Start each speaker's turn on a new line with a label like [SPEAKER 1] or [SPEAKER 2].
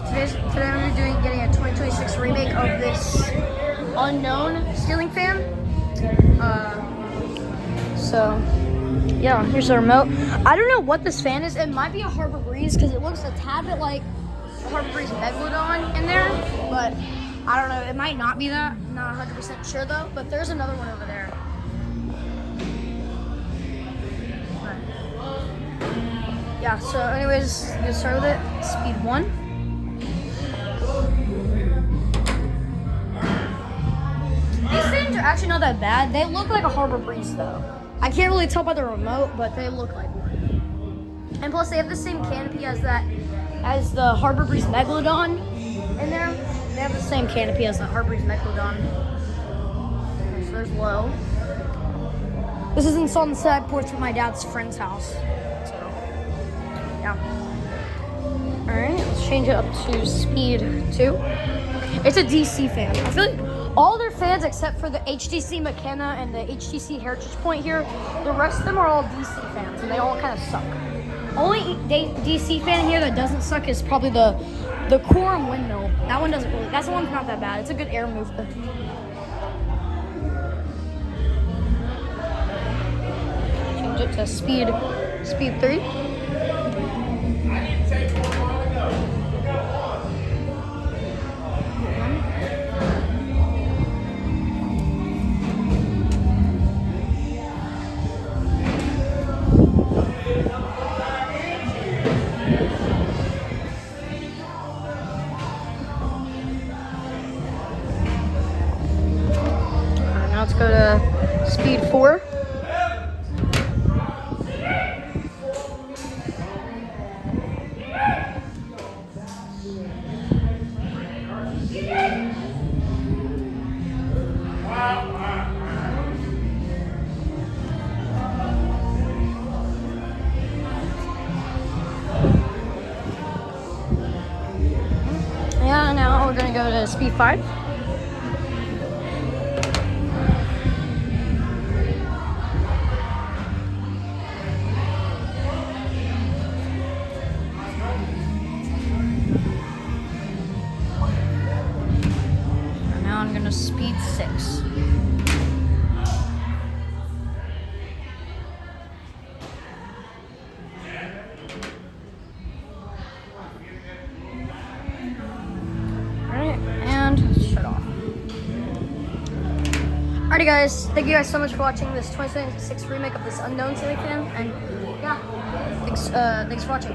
[SPEAKER 1] Today I'm going to be getting a 2026 remake of this unknown ceiling fan. So yeah, here's the remote. I don't know what this fan is. It might be a Harbor Breeze because it looks a tad bit like the Harbor Breeze Megalodon in there, but I don't know. It might not be that. I'm not 100% sure though, but there's another one over there. Yeah, so anyways, get started with it. Speed 1. These fans are actually not that bad. They look like a Harbor Breeze though. I can't really tell by the remote, but they look like one. And plus they have the same canopy as the Harbor Breeze Megalodon in there. They have the same canopy as the Harbor Breeze Megalodon. Okay, so there's low. This is installed on the side porch at my dad's friend's house. Yeah. Alright, let's change it up to speed 2. It's a DC fan. I feel like all their fans except for the HTC McKenna and the HTC Heritage Point here, the rest of them are all DC fans and they all kind of suck. Only DC fan here that doesn't suck is probably the Quorum windmill. That one doesn't really, that's the one's not that bad. It's a good air mover. Change it to speed 3. Now let's go to speed 4. Yeah, now we're gonna go to speed 5. And now I'm gonna speed 6. Shut off. Alrighty guys, thank you guys so much for watching this 2026 remake of this unknown ceiling fan, and yeah, thanks for watching.